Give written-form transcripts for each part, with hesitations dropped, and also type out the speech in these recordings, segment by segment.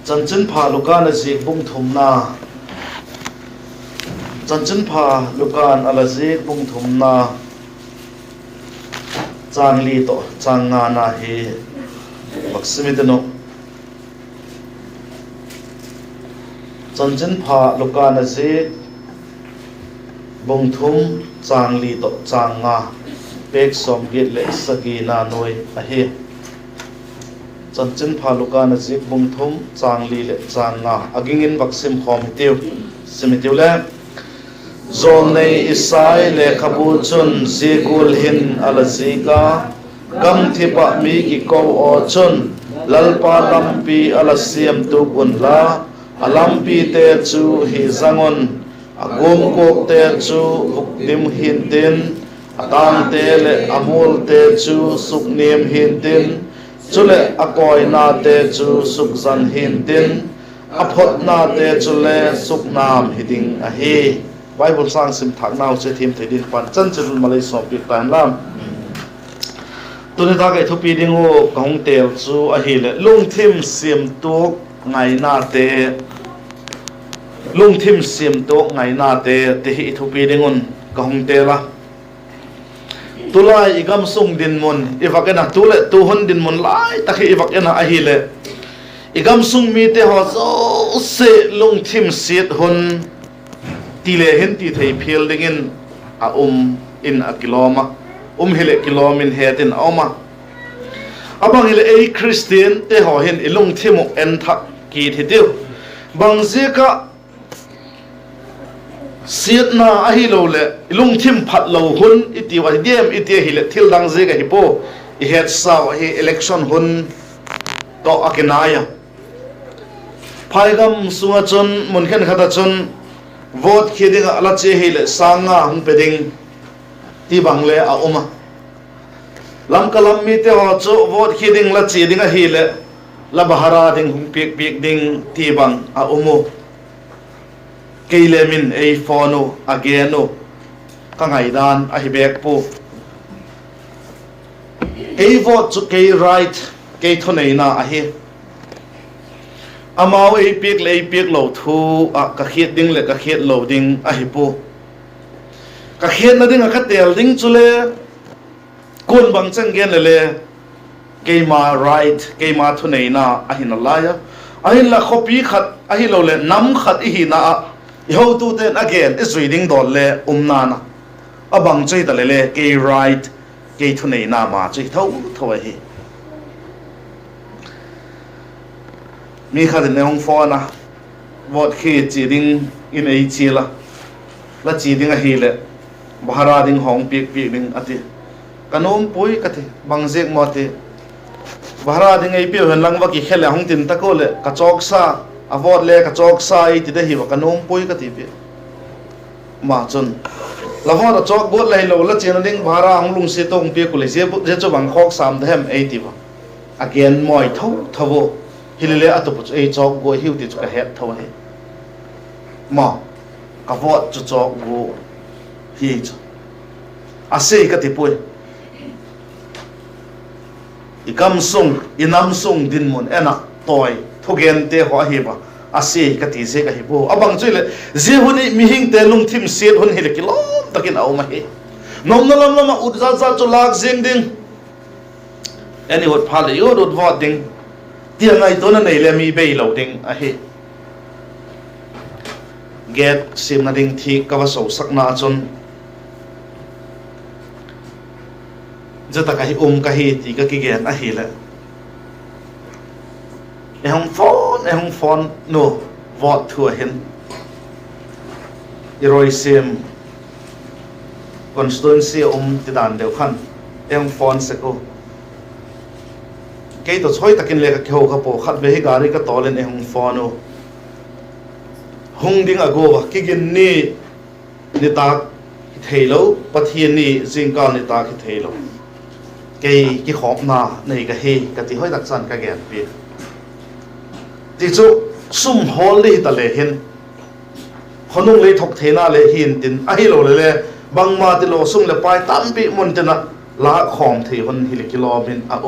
chân chân pha lukan azik bung thum na chân chân pha lukan alazik bung thum na chang li to chang nga na hi maksimitano chân chân pha lukan azik bung thum chang li to chang nga pek som git le saki na noi a hi chân chân pha lukan azik bung thum chang li le chang nga agingin vaksim khom tiu simitiu le zon nei isai le khabu chun zikul hin alazika gam thipa mi ki ko o chun lalpa lampi alasiamtup unla alampi te chu hi zangon agum kok te chu vuktim hintin atang te le amul te chu suknim hintin chule akoi na te chu sukzan hintin aphot na te chule suknam hiding a hi Bible sang sim thak nau che thim thedin pan chan chul malai so pi tan lam tuni ta kai thupi dingo kong tel chu a hi le lungthim sim tu ngai na te lungthim sim tu ngai na te te hi thupi dingon kong tela tulai igam sung din mun ivakena tule tu hon din mun lai takhi ivakena a hi le igam sung mi te ho zo se lungthim sit hun tile hen ti thei phel dingin a in a kiloma hele kilomin hetin oma abang hele ei christian te ho hen ilung thimu en thak ki thitiu bang zeka siat na a hi lo le ilung thim phat lo hun iti wa dem iti hile thil dang zeka hi po I het saw hi election hun to akinaya phaigam sunga chon mun khen khata chon vote khiding ala che hele sanga hung peding ti bangle a uma lam kalam mi te ho chu vote khiding la che dinga hele la bahara ding hung pek pek ding ti bang a umu keilemin ei fono ageno kangai dan a hibek pu ei vote chu kei right kei thonei na a hi amao ei pek lo thu a ka khiet ding le ka khiet lo ding a hi pu ka khiet na ding a ka tel ding chule kun bang chang gen le ke ma right ke ma thu nei na a hin la ya a hin la copy khat a hi lo le nam khat I hi na I ho tu ten again is reading dol le na na a bang chei ta le ke right ke thu nei na ma chei thau thau hi mi kha den nong fo na vot khi chi ding in ei chi la chi ding a hi le bahara ding hong pik ding ati kanom pui ka the bang jek mo te bahara ding ei pi hen lang wa ki khele hong tin ta ko le ka chok sa a vot le ka chok sa ei ti de hi wa kanom pui ka ti pi ma chun la ho da chok bot lai lo la chen ding bahara hong lung se tong pi ku le je cho bang khok sam them ei ti wa again moi thau thawo hilele atupu ei chok go hiu ti ka het thaw he ma ka vot chu chok go hi chu ase ka ti pui ikam sung inam sung din mun ena toy thogen te ho hi ba ase ka ti se ka hi bo abang chuile je huni mi hing te lung thim set hun hi le kilom takin au ma he nom na lam ma udza za chu lak jing ding any what phale yo dot vot ding tia ngai to na nei le mi bei lo ding a he get sim na ding thi ka wa so sak na chon jata ka hi ka hi ti ka ki gen a hi le e hong phone no vot thu hin I roi sim constituency ti dan deu khan e hong phone se ko cái tổ choi takin le ka kheu ka po khat ve hi gari ka tolen e hung phone hung ding ago wa ki gin ni ta theilo Pathianni Zan Kikhawp ni ta ki theilo cái ki khop na nei ka he ka ti hoi dak chan ka gen pi ti chu sum hol li ta le hin khonung le thok thena le hin tin a hi lo le bang ma ti lo sum le pai tam pi mun te na la khom the hon hi le kilomin a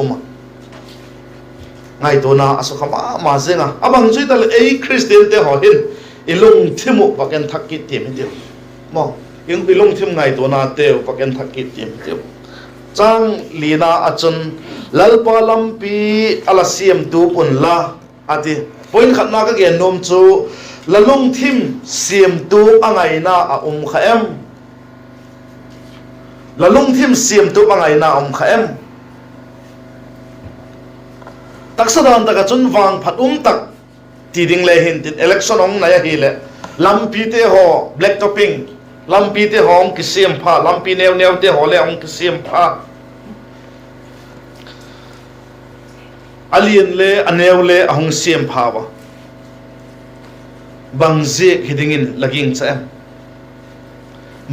ngai to na aso khama ma zenga abang chui tal ei Christian te ho hin ilung thimu paken thakki tim dio mo yung ilung thim ngai to na te paken thakki tim dio chang lina achun lalpa lampi ala siam tu pun la ati point khatna ka gen nom chu lalung thim siam tu angai na a kha em lalung thim siam tu angai na kha em taksadan taka chun wang phat tak ti ding le hin tin election ong na ya hi le lampi te ho black topping lampi te ho ong ki siam pha lampi neu neu te ho le ong ki siam pha alien le aneu le ahong siam pha ba bangze hidingin laging cha em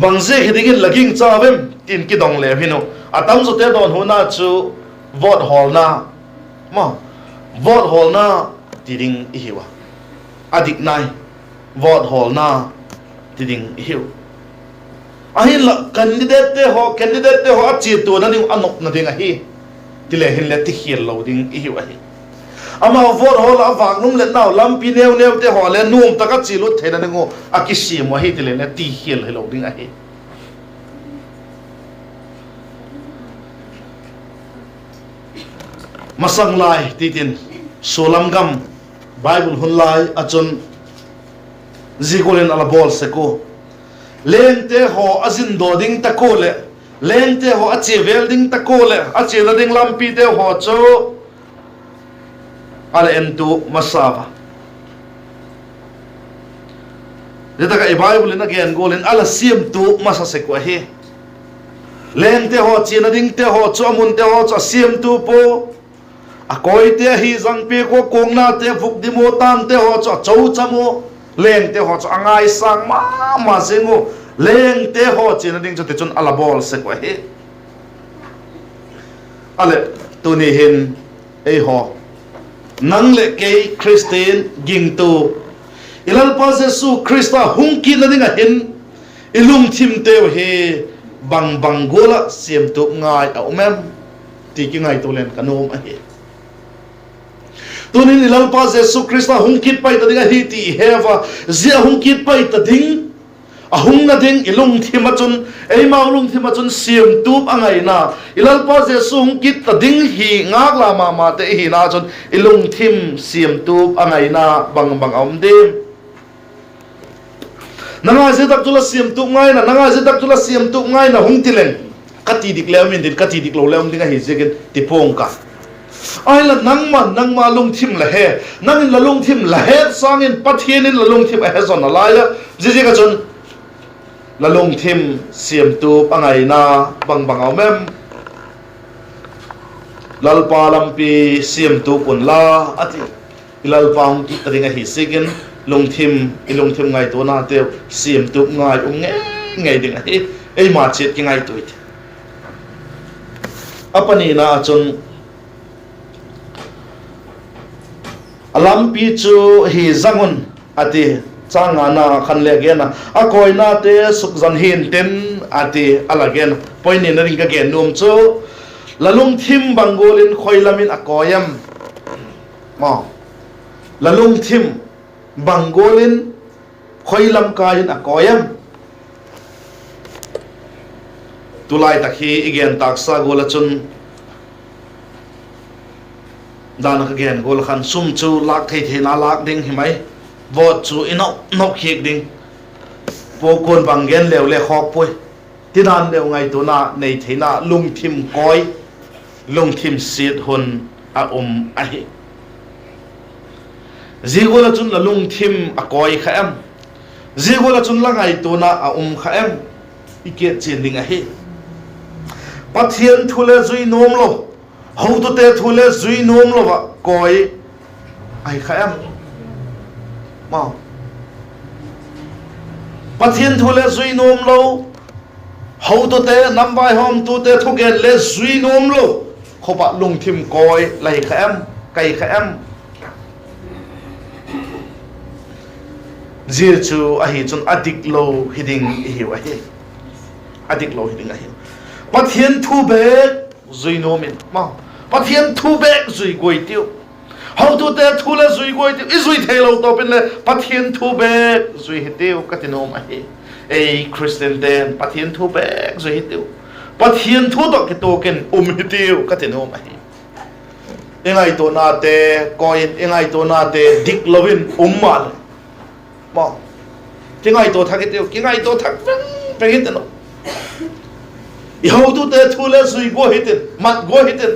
bangze hidingin laging cha vem tin ki dong le hino atam zo te don huna chu vote hall na ma vote hall na tiding ihiwa adik nai vote hall na tiding ihiw ahin la candidate te ho achi tu na ding anok na ding ahi tile hin le ti hiel lo ding ihiw ahi ama vote hall awang num le naw lampi neu neu te ho le num taka chi lu thena ngo akisi mo hi tile le ti hiel lo ding ahi masang lai titin solam gam Bible hun lai achun zikolen ala bol seko lente ho azin do ding takole lente ho achi welding takole achi la ding lampi te ho cho ala entu masava deta ka Bible na gen golen ala siam tu masa seko he lente ho chi na ding te ho cho mun te ho cho siam tu po akoi te hi jang pe ko kong na te phuk di mo tan te ho cho chou chamo leng te ho cho angai sang ma sengo leng te ho chin ding cho te chun ala bol se ko he ale tu ni hin ei ho nang le ke Christian ging tu ilal pa se su Krista hung ki na ding a hin ilung thim te he bang gola siam tu ngai a umem ti ki ngai tu len kanom a he tunin ilal pa Jesu Krista hungkit pai ta dinga hi ti heva zia hungkit pai ta ding ahung na ding ilung thimachun eima ulung thimachun siam tup angai na ilal pa Jesu hungkit ta ding hi ngak la ma te hi na chun ilung thim siam tup angai na bang om dim nanga je tak tula siam tup ngai na nanga je tak tula siam tup ngai na hung tileng kati dik lem min din kati dik lo lem dinga hi jegen tipong ka ai la nang ma lung thim la he nang in la lung thim la he sang in pathian in la lung thim a he zon la ya ji ka chun la lung thim siam tu pangai na bang omem lal pa lampi siam tu pun la ati ilal pang ki tringa hi sigin lung thim ilung thim ngai to na te siam tu ngai ngai ding hi ei ma chet ki ngai tu apani na chun lampi chu hi zangun ati changa na khan le gena a koina te sukjan hin ten ati alagen poini na ringa gen num chu lalung thim bangolin khoilamin akoyam ma lalung thim bangolin khoilam kain akoyam tulai takhi igen taksa gola chun dan ka gen gol khan sum chu lak thei na lak ding himai vote chu inok khik ding po kon bangen lew le khok poi tinan lew ngai to na nei theina lung thim koi lung thim sit hun a a hi zigola chun la lung thim a koi kha em zigola chun la ngai to na a kha em ike chen ding a hi pathian thule zui nom lo hau tu te thule zui nom lo ba koi ai kha em ma pathian thule zui nom lo hau tu te nambai hom tu te thogen le zui nom lo khoba lung thim koi lai kha em kai kha em zir chu ahi chun adik lo hiding hiu ahi adik lo hiding ahi pathian thu be zui nomin ma pathian thu be zui goi tiu how to te thule zui goi ti izui thelo to pen le pathian thu be zui hitiu katinom ahi ei Christian den pathian thu be zui hitiu pathian thu to ke token hitiu katinom ahi engai to na te coin engai to na te dik lovin mal mo kingai to thakitiu kingai to thak peng hiteno how to te thule zui go hitin mat go hitin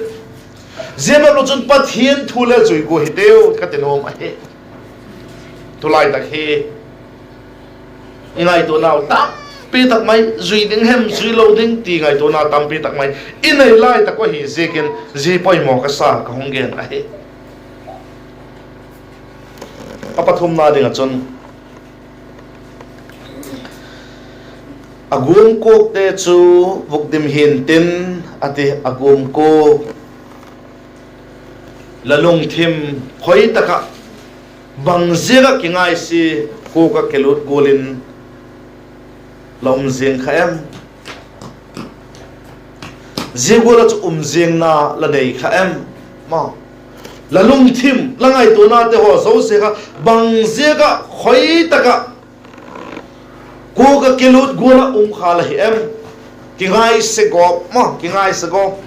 zema lo chun pathian thule zui go hitiu katinom ahi tulai tak he ingai to naw tam pi tak mai zui ding hem zui lo ding ti ngai to na tam pi tak mai inai lai tak ko hi zekin zi poi mo ka sa ka honggen ahi apathum na ding achon agum kok te chu vukdim hin tin ati agum ko LUNGTHIM khoi taka bangzega kingai si ko ka kelut golin lom zeng khaem zegola chu zeng na la nei khaem ma LUNGTHIM langai to na te ho so se ka bangzega khoi taka ko ka kelut gola khala hi em kingai se go ma kingai se go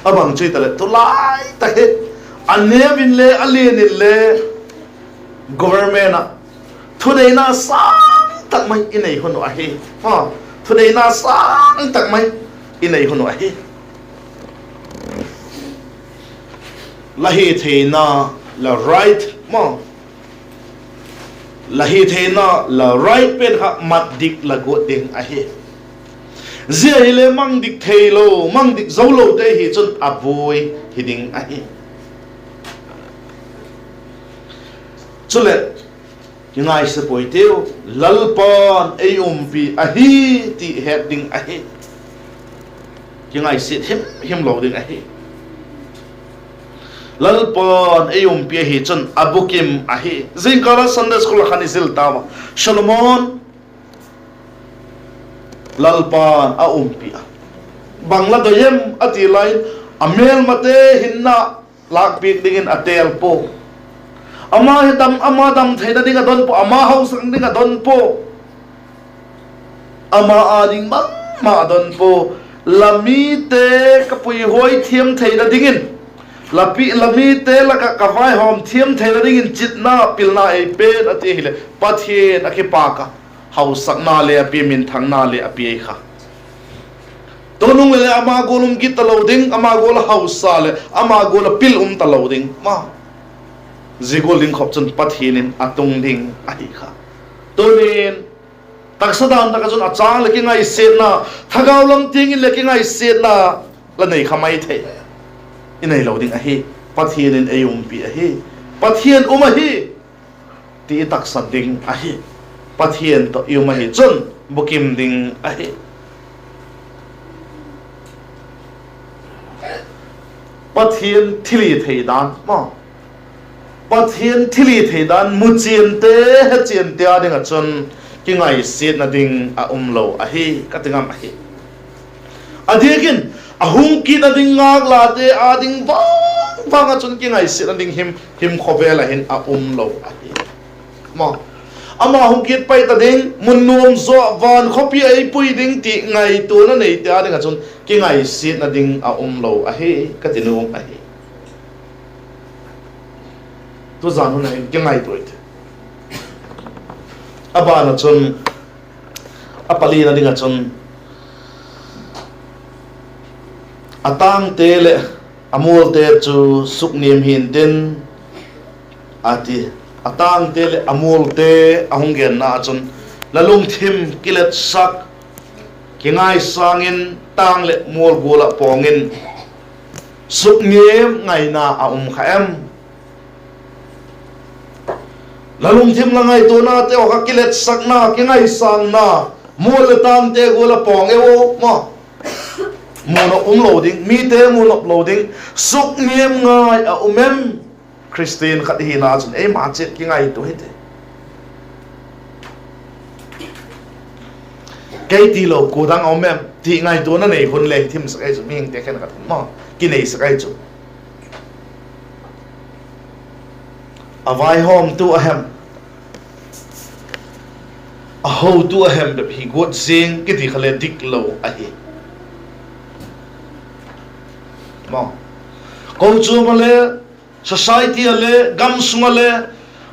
abang chui tale to lai ta he anevin le alien le government today na sang tak mai inai hono ahi ha today na sang tak mai inai hono ahi lahi theina la right ma lahi theina la right pen ha mat dik la go ding ahi zia ile mang dik thelo mang dik zolo te hi chun aboi hiding ahi chule kingai se poiteo lalpan ayumpi ahi ti heading ahi kingai sit him lo ding ahi lalpan ayumpi ahi chun abukim ahi zinkara Sunday school khani zil tawa Solomon lalpan a umpia bangla doyem ati line amel mate hinna lak pik dingin atel po ama dam thaida dinga don po ama house dinga don po ama ading ma don po lami te kapui hoi thiam thaida dingin lami te laka kawai hom thiam thaida dingin chitna pilna e pen ati hile pathian akipaka house na le api min thang na le api kha tonung le ama golum ki taloding ama gol house le ama gol pil taloding ma zigol ding khop chun pathianin atung ding ahi kha tonin taksadan takachun achang le kingai setna thagaw lang ting le kingai setna la nei khamai the inai loding ahi pathianin ayum pi ahi pathian umahi ti taksading ahi pathian to yumahi chun bukim ding ahi pathian thili theidan ma pathian thili theidan muchin te hachin te ading achun kingai sit na ding a umlo ahi katingam ahi adikin ahung ki na ding ngak la te ading bang achun kingai sit na ding him khobela hin a umlo ahi ma ama hungkit pai ta ding munnom zo van khopi ai pui ding ti ngai tu na nei ta ding achun ki ngai sit na ding a umlo ahi katinum ahi tu zanu na ki ngai toit aba na chun apali na ding achun atang te le amol te chu suknim hin tin ati atang te le amol te ahungen na chun LUNGTHIM kilet sak kingai sangin tang le mol gola pongin sukngem ngai na a khaem LUNGTHIM langai to na te o kilet sak na kingai sang na mol tam te gola pong e o ma mono loading mi te mono loading sukngem ngai a umem Christian khat hi na chun e ma chet ki ngai to hete kai ti lo ko dang om mem ti ngai to na nei hun le thim sakai su ming te khen khat ma ki nei sakai chu avai hom tu ahem a ho tu ahem be hi got zing ki di khale dik lo a hi mo ko chu male society ale gam sungale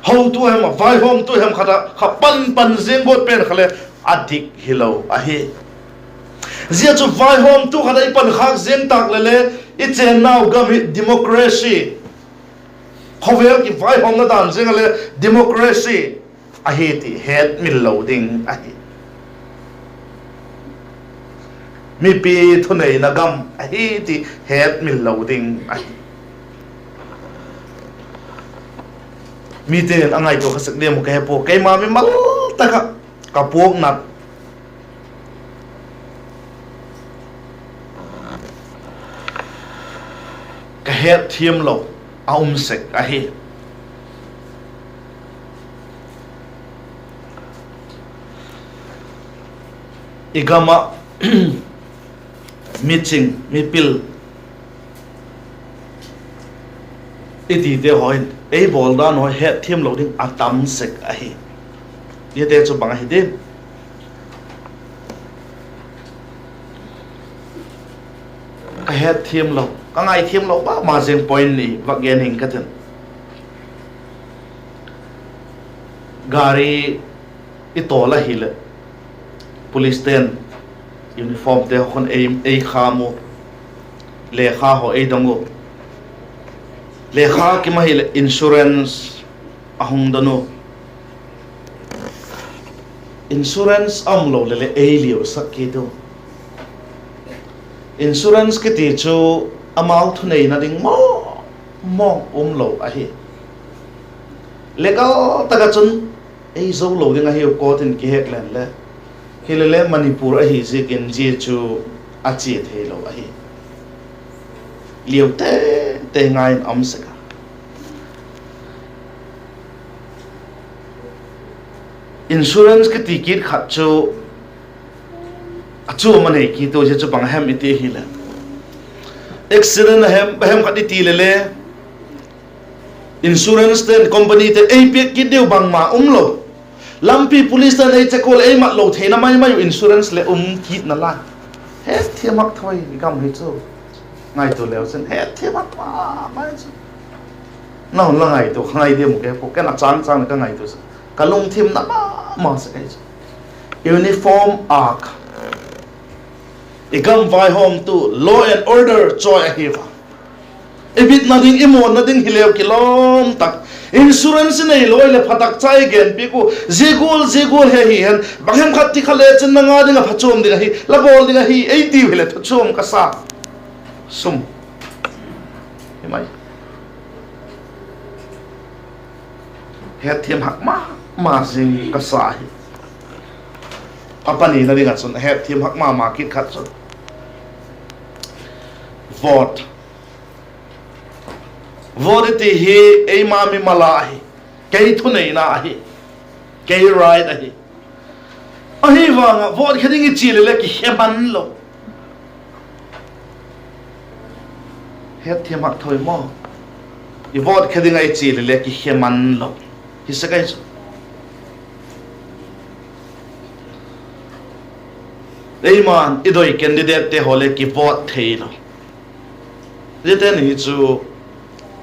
ho tu ahem avai hom tu ahem khata khapan pan zing got pen khale adik hilo a hi zia chu vai hom tu khada ipan khak zeng tak lele i chen now gam democracy khovel ki vai hom na dan zeng le democracy a hi ti het mil loading a hi mi pi thunei na gam a hi ti het mil loading a hi mi ten angai to khasak dem ka hepo kai ma mi mal ta ka puak nat ka het thiam lo aum sek a hi igama meeting mi pil iti te hoin ei bol dan ho het thiam lo ding atam sek a hi ye te chu bang hi de ka het thiam lo ka ngai thiam lo ba ma jeng point ni wa gen hing ka ten gari itola hile police ten uniform te khon ei khamo le kha ho ei dongo le kha ki ma hile insurance ahung dano insurance am lo le ei liu sakki do insurance ki ti chu amount nei na ding mo lo a hi legal taga chun ei zo lo ding a hi ko tin ki hek len le hilele manipur a hi je kin ji chu a chi the lo a hi liu te ngai am saka insurance ki ticket khat chu achu mane ki to je chu bang hem ite hi la accident hem khati ti lele insurance ten company te ei pek ki deu bang ma lo lampi police ten ei chekol ei ma lo theina mai insurance le ki na la he thiamak thoi gam hi chu ngai to leo sen he thiamak ma mai chu na la ngai to ngai de mu ke ko ke na chang ka ngai to ka lungthim na ma se kai uniform arc igam vai home to law and order joy hiva ebit nothing imo nothing hilew kilom tak insurance nei loi le phatak chai gen piku zigul he hi hen baghem khat ti khale chen nga dinga phachom dinga hi labol dinga hi 80 hile thachom ka sa sum himai he thiam hak ma sing ka sa hi apani na dinga chun he thiam hak ma kit khat chun vote ti hi ei ma mi mala hi kei thu nei na hi kei right hi ahi wanga vote khading chi le ki heban lo he thiamak thoi mo I vote khading ai chi le ki heman lo hi sakai chu ei man idoi candidate te hole ki vote thei lo Dite ni chu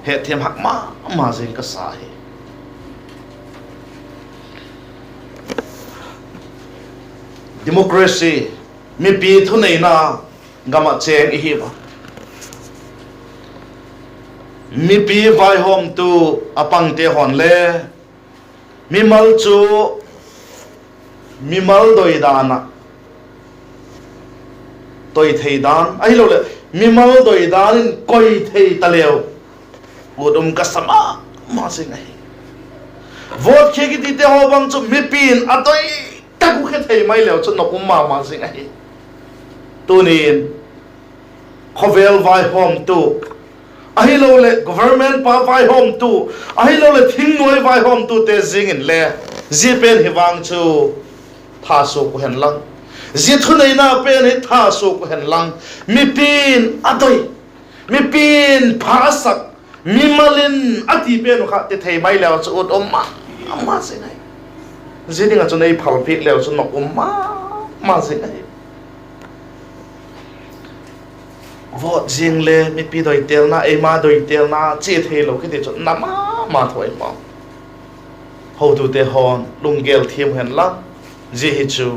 he thiam hak ma jing ka sa hi democracy mi pi thu nei na gama cheng hi ba mi pi vai hom tu apang te hon le mi mal doi dana toi thei dan ai lo le mi mal doi dan koi thei taleu udum ka sama ma sing ai vote khe ki ti te ho bang chu mi pin atoi ta ku khe thei mai leo chu nokum ma sing ai tunin khovel vai hom tu ai lo le government pa vai hom tu ai lo le thing noi vai hom tu te zing in le zipen hiwang chu tha so ku hen lang zithunai na pen he tha so ko hen lang mi pin atoi mi pin phasak mi malin ati pen kha te thei mai leo chu ut ma se ngai zidinga chu nei phal phik leo chu nok ma se ngai vot jing le mi pi doi tel na e ma doi tel na che the lo ki te chu na ma thoi ma ho tu te hon lungel thiam hen la je hi chu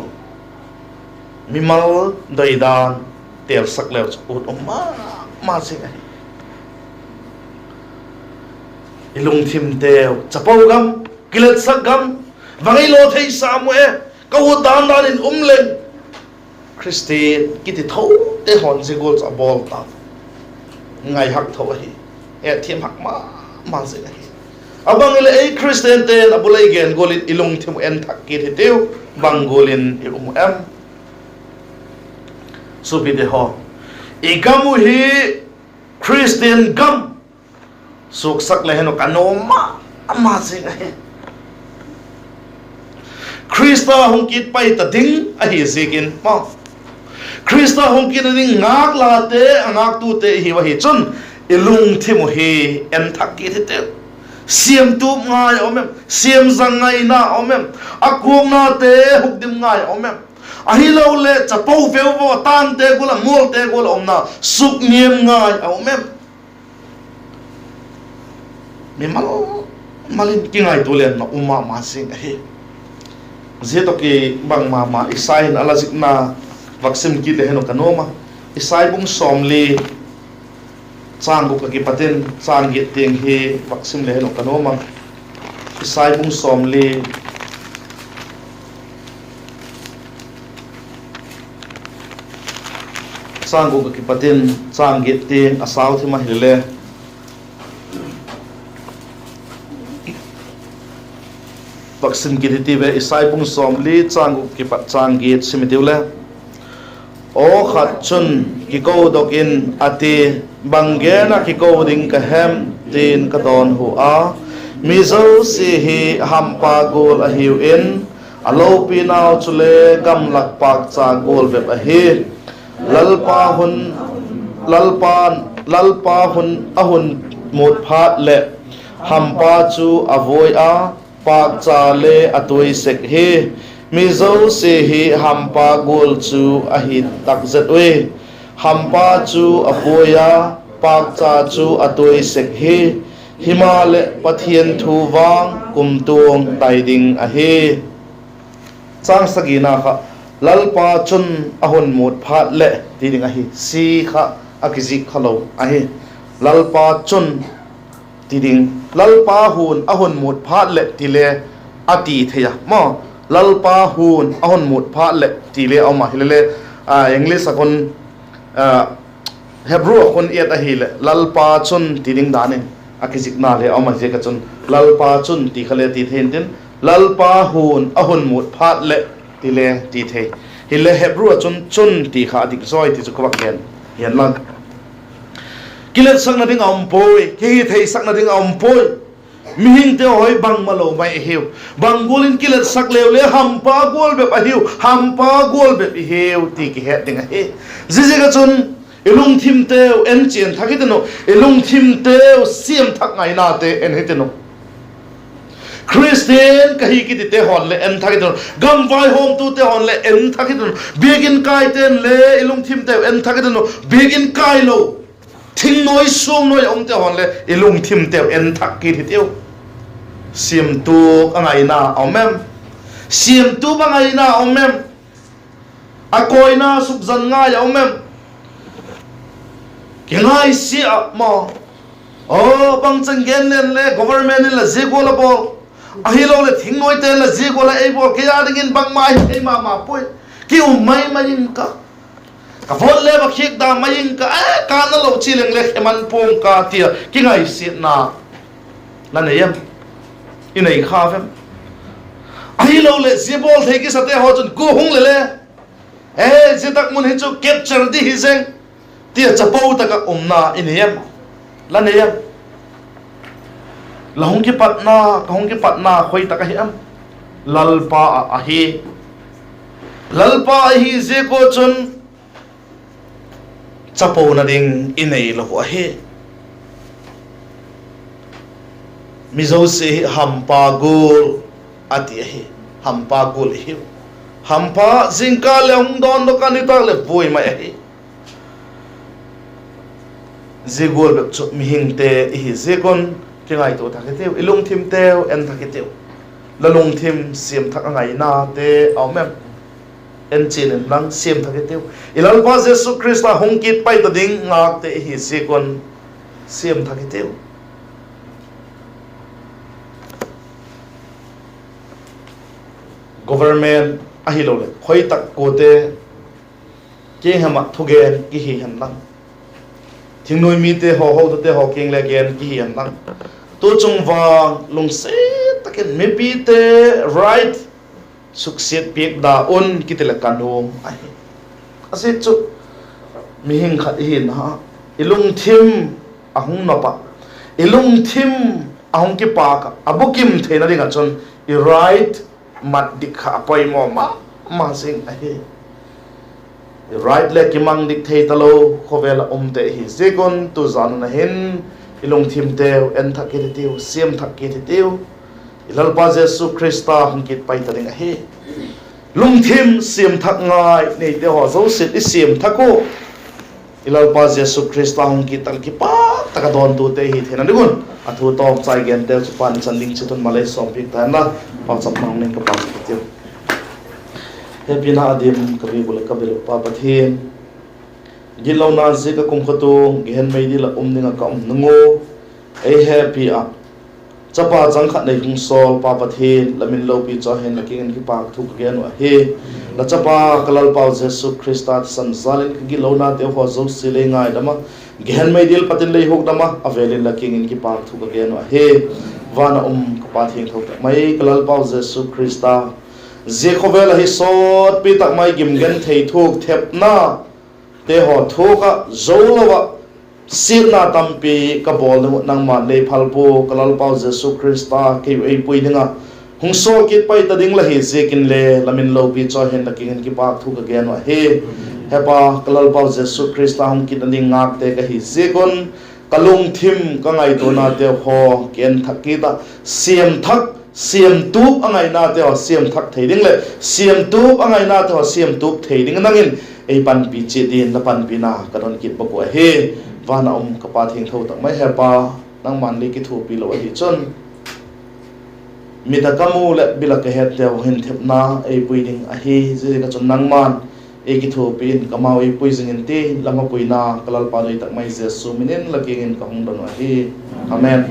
mi mal doi dan tel sak leo chu ut ma se ngai LUNGTHIM teo chapau gam kilet sak gam vangai lo thei samue kau dan dan in umleng Christian kiti thau te hon jigol cha bol ta ngai hak tho hi e thiam hak ma se ngai abang le ei Christian te abulai gen golin LUNGTHIM en thak ki the teu bang golin em so bi de ho e gamu hi Christian gam suk sak le heno kanoma ama se ngai Krista hong kit pai ta ding a hi sikin ma Krista hong kit ding ngak la te angak tu te hi wa hi chun LUNGTHIM hi en thak ki the SIAMTUP ngai omem siam zang ngai na omem akung na te hukdim ngai omem a hi lo le chapau veu bo tan te gula mol te gula omna suk niem ngai omem mi malin kingai tulen na umma ma sing he zeto ki bang ma isai na ala na vaksim ki te heno kanoma isai bung somli chang bu ki paten chang ge teng he vaksim le heno kanoma isai bung somli chang bu ki paten chang ge teng asaw thima hele vaksin ki thi ve isai bung somli chang ki pat chang ge simitiule o khat chun ki ko dokin ati bangena ki ko ding ka hem tin ka don hu a mizo si hi hampa gol a hiu in alo pinau chule gam lak pak cha gol ve a hi lalpa hun ahun mut phat le hampa chu avoi a pak cha le atoi sek he mizo se hi hampa gol chu a hi tak zet we hampa chu apoya pak cha chu atoi sek he himale pathian thu wang kumtung tai ding a he chang sagina kha lalpa chun ahun mut phat le ti ding a hi si kha akizik khalo a he lalpa chun tiding lalpa hun ahun mut phat le tile ati theya mo lalpa hun ahun mut phat le tile awma hilele english akon hebrew akon et a hile lalpa chun tiding dane akizik na le awma je ka chun lalpa chun ti khale ti thein tin lalpa hun ahun mut phat le tile ti the hile hebrew chun ti kha dik zoi ti chu ko ken hian lang kilet sak na ding ampoi ki thei sak na ding ampoi mihing te hoi bang malo mai hiu bangolin kilet sak lew le hampa gol be hiu hampa gol be hiu ti ki het ding he jiji ga chun LUNGTHIM te en chen thaki te no LUNGTHIM te siam thak ngai na te en he te no Christian kahi ki te hon le en thaki te no gam vai hom tu te hon le en thaki te no begin kai ten le LUNGTHIM te en thaki te no begin kai lo thing noi sum noi om te hon le LUNGTHIM te en thak ki thi teu SIAMTUP angai na omem SIAMTUP angai na omem akoi na suk zan nga ya omem ki ngai si mo o bang chang gen le government la je go la bo a hi lo le thing noi te la je go la ei bo ke ya ding bang mai ei ma poi ki mai in ka ka phone le ba khik da mayin ka ka na lo chileng le man pong ka tia ki ngai si na la ne yam inai kha fem ai lo le zibol thei ki sate ho chun ku hung le je tak mun hi chu capture di hi seng tia chapau ta ka umna inai yam la ne yam la hong ki patna khoi ta ka hi am lalpa a hi je ko chun chapo na ding inei lo he mizo se hampa gul ati he hampa gul he hampa zingka leong don do kanita le boy ma he zigol be chu mi hingte hi zegon kingai to thaketeu ilungthim teu en thaketeu lalungthim siam thak angai na te awmem en chin en lang siam thaketeu ilal pa jesu krista hongkit pai ta ding ngak te hi zegon siam thaketeu government ahilo le khoi tak ko te ke hama thugen ki hi han lang thingnoi mi te ho ho te ho king le gen ki hi han lang tu chung wang lung se taken me pi te right succeed pek da on kitela kanung ai ase chu mi hing khat hin ha ilung thim ahung no pa ilung thim ahung ki pa ka abukim thena ringa chon I right mat dikha poi mo ma sing ai right le kimang dik thei talo khowela te hi zegon tu zan na hin ilung thim teu en thakit teu siam thakit teu ilal pa jesu krista hangkit pai ta ding he lung thim siam thak ngai nei te ho zo sit I siam thako ilal pa jesu krista hangkit tal ki pa taka don tu te hi thena digun athu tom chai gen te chupan chanding chitun malai som pik ta na pa chap nang ning ka pa teu he pina adim kabi bul kabil pa pathin gilona ze ka kum khato gen mai di la ninga ka nungo ai happy a chapa jang khat nei hung sol pa pathin lamin lo pi cho hen laking ki pak thu ka gen wa he la chapa kalal pa jesu krista san zalin ki gilona te ho zo sile ngai dama gen mai dil patin lei hok dama avelin laking ki pak thu ka gen wa he wana ka pathin thok mai kalal pa jesu krista je khovel hi sot pi tak mai gim gen thei thuk thep na te ho thuka zolawa sirna tampi ka bol nang ma le phalpo kalal pau jesu krista ke ei puidinga hungso kit pai ta ding la hi zekin le lamin lo pi cho hen laking ki pak thu ka gen wa he hepa kalal pau jesu krista hum kit ani ngak te ka hi zegon kalung thim ka ngai to na te ho ken thakita siam thak siam tup angai na te ho siam thak theiding le siam tup angai na te ho siam tup theiding nangin ei pan pi che din la pan pi na kadon kit ba ko he wana ka pa thing tho tak mai hepa nang man le ki thu pi lo hi chon mi ta kamu le bila ke het te hin thep na ei puiding a hi je ka chon nang man e ki thu pin kamau ei puijing in ti lama puina kalal pa doi tak mai jesu minin laking in ka hong don wa hi amen